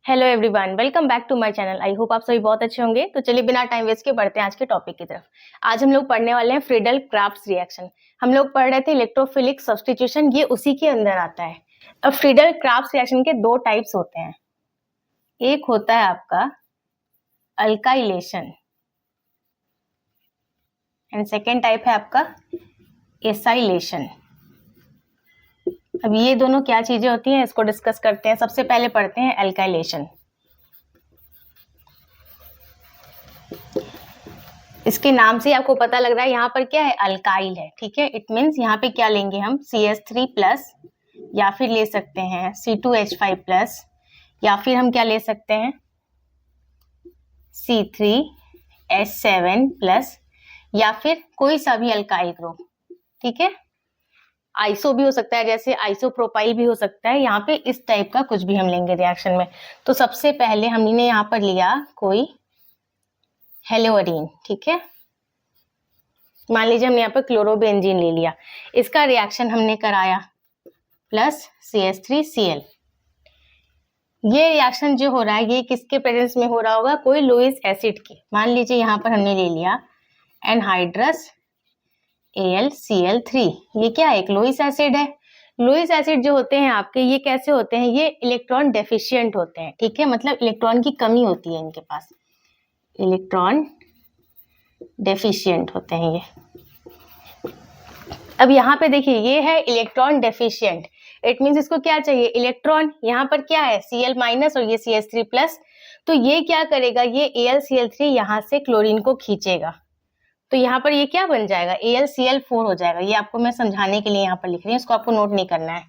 Hello everyone, welcome back to my channel. I hope आप सभी बहुत अच्छे होंगे। तो चलिए बिना टाइम वेस्ट के बढ़ते हैं आज के टॉपिक की तरफ। आज हम लोग पढ़ने वाले हैं फ्रीडल क्राफ्ट्स रिएक्शन। हम लोग पढ़ रहे थे इलेक्ट्रोफिलिक सब्स्टिट्यूशन, ये उसी के अंदर आता है। अब फ्रीडल क्राफ्ट्स रिएक्शन के दो टाइप्स होते हैं। एक होता है आपका अल्काइलेशन एंड सेकेंड टाइप है आपका एसाइलेशन। अब ये दोनों क्या चीजें होती हैं इसको डिस्कस करते हैं। सबसे पहले पढ़ते हैं अल्काइलेशन। इसके नाम से आपको पता लग रहा है यहाँ पर क्या है, अल्काइल है। ठीक है, इट मीन्स यहाँ पे क्या लेंगे हम, CH3+ या फिर ले सकते हैं C2H5+, या फिर हम क्या ले सकते हैं C3H7+, या फिर कोई सा भी अल्काइल ग्रुप। ठीक है, आइसो भी हो सकता है, जैसे आइसोप्रोपाइल भी हो सकता है। यहाँ पे इस टाइप का कुछ भी हम लेंगे रिएक्शन में। तो सबसे पहले हमने यहाँ पर लिया कोई हेलोअरीन। ठीक है, मान लीजिए हमने यहाँ पर क्लोरोबेंजीन ले लिया, इसका रिएक्शन हमने कराया प्लस CH3Cl। ये रिएक्शन जो हो रहा है ये किसके प्रेजेंस में हो रहा होगा, कोई लुईस एसिड के। मान लीजिए यहाँ पर हमने ले लिया एनहाइड्रस AlCl3। ये क्या है, एक लुईस एसिड है। लुईस एसिड जो होते हैं आपके, ये कैसे होते हैं, ये इलेक्ट्रॉन डेफिशिएंट होते हैं। ठीक है, मतलब इलेक्ट्रॉन की कमी होती है इनके पास, इलेक्ट्रॉन डेफिशिएंट होते हैं ये। अब यहाँ पे देखिए ये है इलेक्ट्रॉन डेफिशिएंट, इट मींस इसको क्या चाहिए, इलेक्ट्रॉन। यहाँ पर क्या है Cl- और ये CH3+। तो ये क्या करेगा, ये AlCl3 यहाँ से क्लोरीन को खींचेगा। तो यहाँ पर ये क्या बन जाएगा, AlCl4 हो जाएगा। ये आपको मैं समझाने के लिए यहाँ पर लिख रही हूँ, इसको आपको नोट नहीं करना है।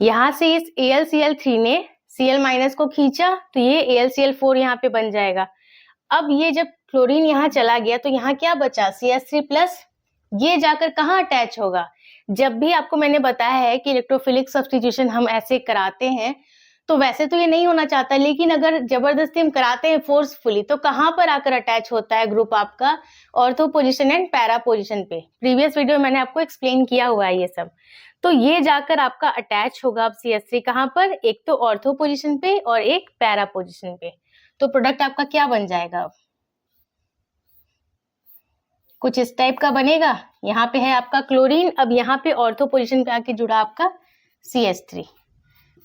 यहाँ से इस AlCl3 ने Cl- को खींचा तो ये AlCl4 यहाँ पे बन जाएगा। अब ये जब क्लोरीन यहाँ चला गया तो यहाँ क्या बचा, CH3+। ये जाकर कहाँ अटैच होगा, जब भी आपको मैंने बताया है कि इलेक्ट्रोफिलिक सब्स्टिट्यूशन हम ऐसे कराते हैं तो वैसे तो ये नहीं होना चाहता, लेकिन अगर जबरदस्ती हम कराते हैं फोर्सफुली तो कहाँ पर आकर अटैच होता है ग्रुप आपका, ortho position and para position पे। प्रीवियस वीडियो में मैंने आपको एक्सप्लेन किया हुआ है ये सब। तो ये जाकर आपका अटैच होगा अब CH3 कहाँ पर, एक तो ऑर्थो पोजीशन पे और एक पैरा पोजीशन पे। तो प्रोडक्ट आपका क्या बन जाएगा, कुछ इस टाइप का बनेगा। यहाँ पे है आपका क्लोरीन, अब यहाँ पे ऑर्थो पोजीशन पे आके जुड़ा आपका CH3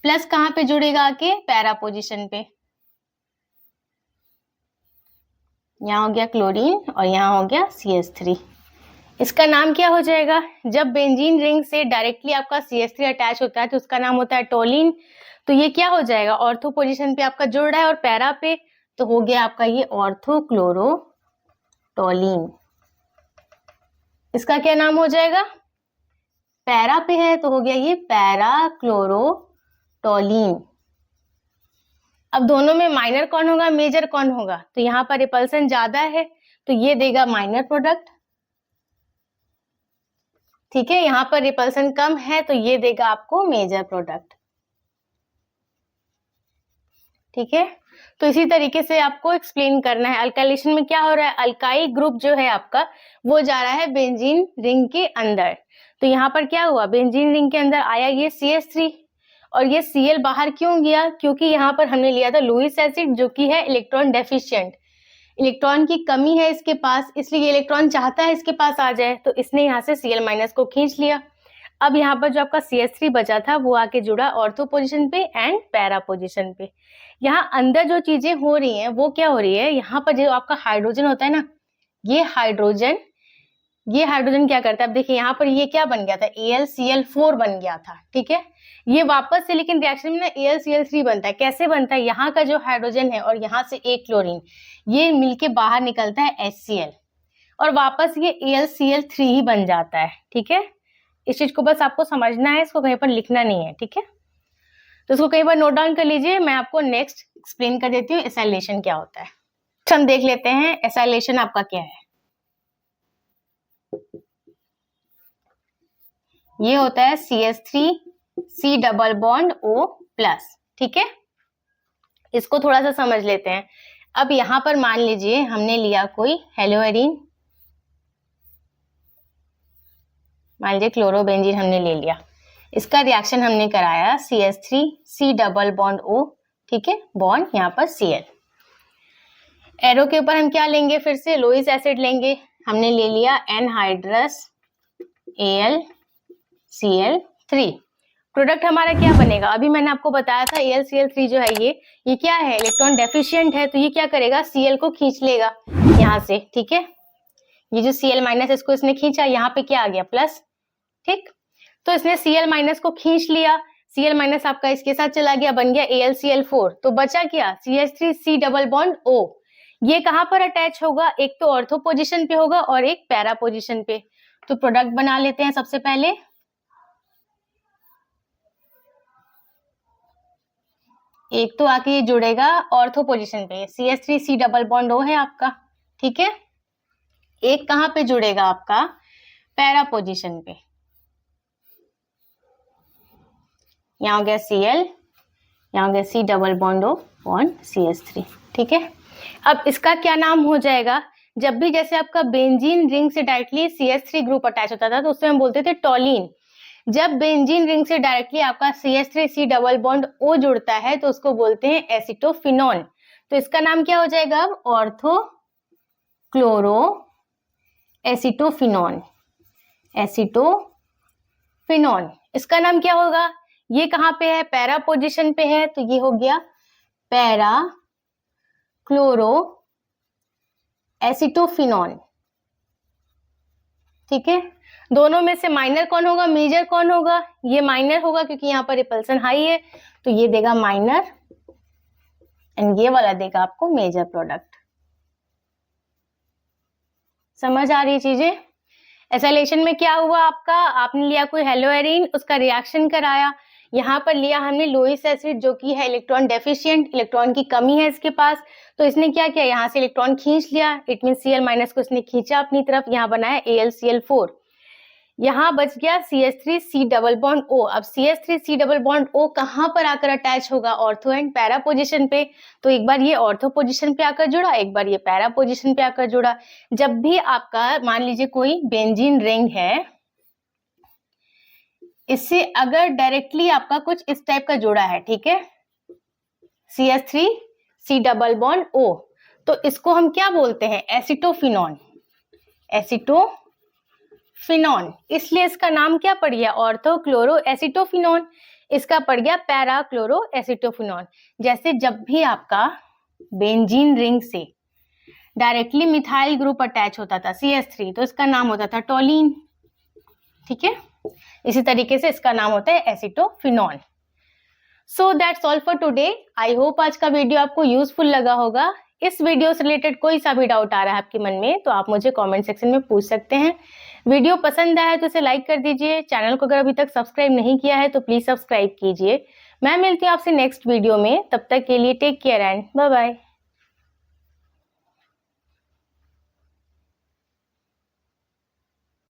प्लस, कहाँ पे जुड़ेगा आके, पैरा पोजीशन पे। यहाँ हो गया क्लोरीन और यहाँ हो गया CH3। इसका नाम क्या हो जाएगा, जब बेंजीन रिंग से डायरेक्टली आपका CH3 अटैच होता है तो उसका नाम होता है टोलिन। तो ये क्या हो जाएगा, ऑर्थो पोजीशन पे आपका जुड़ रहा है और पैरा पे, तो हो गया आपका ये ऑर्थो क्लोरो टोलिन। इसका क्या नाम हो जाएगा, पैरा पे है तो हो गया ये पैरा क्लोरोटोलीन। अब दोनों में माइनर कौन होगा, मेजर कौन होगा, तो यहाँ पर रिपल्सन ज्यादा है तो ये देगा माइनर प्रोडक्ट। ठीक है, यहाँ पर रिपल्सन कम है तो ये देगा आपको मेजर प्रोडक्ट। ठीक है, तो इसी तरीके से आपको एक्सप्लेन करना है। अल्काइलेशन में क्या हो रहा है, अल्काइल ग्रुप जो है आपका वो जा रहा है बेंजीन रिंग के अंदर। तो यहाँ पर क्या हुआ, बेंजीन रिंग के अंदर आया ये CH3 और ये Cl बाहर क्यों गया, क्योंकि यहाँ पर हमने लिया था लुईस एसिड जो कि है इलेक्ट्रॉन डेफिशिएंट, इलेक्ट्रॉन की कमी है इसके पास, इसलिए ये इलेक्ट्रॉन चाहता है इसके पास आ जाए, तो इसने यहाँ से Cl- को खींच लिया। अब यहाँ पर जो आपका CH3 बचा था वो आके जुड़ा ऑर्थो पोजीशन पे एंड पैरा पोजीशन पे। यहाँ अंदर जो चीजें हो रही हैं वो क्या हो रही है, यहाँ पर जो आपका हाइड्रोजन होता है ना, ये हाइड्रोजन क्या करता है, अब देखिए यहाँ पर ये क्या बन गया था, AlCl4 बन गया था। ठीक है, ये वापस से लेकिन रिएक्शन में ना AlCl3 बनता है। कैसे बनता है, यहाँ का जो हाइड्रोजन है और यहाँ से एक क्लोरीन, ये मिलके बाहर निकलता है HCl और वापस ये AlCl3 ही बन जाता है। ठीक है, इस चीज को बस आपको समझना है, इसको कहीं पर लिखना नहीं है। ठीक है, तो इसको कहीं पर नोट डाउन कर लीजिए, मैं आपको नेक्स्ट एक्सप्लेन कर देती हूँ एसाइलेशन क्या होता है। तो हम देख लेते हैं एसाइलेशन आपका क्या है। ये होता है CH3C+O+। ठीक है, इसको थोड़ा सा समझ लेते हैं। अब यहाँ पर मान लीजिए हमने लिया कोई हेलोअरीन, मान लीजिए क्लोरोबेंजीन हमने ले लिया, इसका रिएक्शन हमने कराया CH3C+O+। ठीक है, बॉन्ड यहाँ पर Cl। एरो के ऊपर हम क्या लेंगे, फिर से लोइस एसिड लेंगे। हमने ले लिया एनहाइड्रस AlCl3। प्रोडक्ट हमारा क्या बनेगा, अभी मैंने आपको बताया था AlCl3 जो है ये क्या है, इलेक्ट्रॉन डेफिशिएंट है, तो ये क्या करेगा, Cl को खींच लेगा यहाँ से। ठीक है, ये जो Cl माइनस इसको इसने खींचा, यहाँ पे क्या आ गया, प्लस। ठीक, तो इसने Cl माइनस को खींच लिया, Cl माइनस आपका इसके साथ चला गया, बन गया AlCl4। तो बचा क्या, CH3C डबल बॉन्ड O। ये कहां पर अटैच होगा, एक तो ऑर्थो पोजीशन पे होगा और एक पैरा पोजीशन पे। तो प्रोडक्ट बना लेते हैं सबसे पहले। एक तो आके ये जुड़ेगा ऑर्थो पोजीशन पे, CH3C डबल बॉन्ड O है आपका। ठीक है, एक कहां पे जुड़ेगा आपका, पैरा पोजीशन पे। यहाँ हो गया Cl, यहाँ हो गया C double bond O bond CH3। ठीक है, अब इसका क्या नाम हो जाएगा, जब भी जैसे आपका बेंजीन रिंग से डायरेक्टली CH3 ग्रुप अटैच होता था तो उसमें हम बोलते थे टॉलिन। जब बेंजीन रिंग से डायरेक्टली आपका CH3C डबल बॉन्ड O जुड़ता है तो उसको बोलते हैं एसिटोफिनॉन। तो इसका नाम क्या हो जाएगा, अब ऑर्थो क्लोरो एसिटोफिनॉन। एसिटोफिनॉन इसका नाम क्या होगा, ये कहां पे है, पैरा पोजीशन पे है, तो ये हो गया पैरा क्लोरो एसिटोफिनॉन। ठीक है, दोनों में से माइनर कौन होगा, मेजर कौन होगा, ये माइनर होगा क्योंकि यहाँ पर रिपल्सन हाई है, तो ये देगा माइनर एंड ये वाला देगा आपको मेजर प्रोडक्ट। समझ आ रही है चीजें। एसाइलेशन में क्या हुआ आपका, आपने लिया कोई हेलोएरिन, उसका रिएक्शन कराया, यहाँ पर लिया हमने लोइस एसिड जो कि है इलेक्ट्रॉन डेफिशिएंट, इलेक्ट्रॉन की कमी है इसके पास, तो इसने क्या किया, यहाँ से इलेक्ट्रॉन खींच लिया, इट मीन Cl माइनस को इसने खींचा अपनी तरफ, यहाँ बनाया AlCl4। यहाँ बच गया CH3C डबल बॉन्ड O। अब CH3C डबल बॉन्ड O कहाँ पर आकर अटैच होगा, ऑर्थो एंड पैरा पोजीशन पे। तो एक बार ये ऑर्थो पोजीशन पे आकर जुड़ा, एक बार ये पैरा पोजीशन पे आकर जुड़ा। जब भी आपका मान लीजिए कोई बेंजीन रिंग है, इससे अगर डायरेक्टली आपका कुछ इस टाइप का जुड़ा है, ठीक है, CH3C डबल बॉन्ड O, तो इसको हम क्या बोलते हैं, एसिटोफिनॉन। एसिटोफिनॉन, इसलिए इसका नाम क्या पड़ गया, ऑर्थो क्लोरो एसिटोफिनॉन। इसका पड़ गया पैरा क्लोरो एसिटोफिनॉन। जैसे जब भी आपका बेंजीन रिंग से डायरेक्टली मिथाइल ग्रुप अटैच होता था CH3, तो इसका नाम होता था टोलिन। ठीक है, इसी तरीके से इसका नाम होता है acetophenone. So that's all for today. I hope आज का वीडियो आपको यूजफुल लगा होगा। इस वीडियो से रिलेटेड कोई सा भी डाउट आ रहा है आपके मन में तो आप मुझे कमेंट सेक्शन में पूछ सकते हैं। वीडियो पसंद आया तो इसे लाइक कर दीजिए। चैनल को अगर अभी तक सब्सक्राइब नहीं किया है तो प्लीज सब्सक्राइब कीजिए। मैं मिलती हूँ आपसे नेक्स्ट वीडियो में, तब तक के लिए take care and bye bye.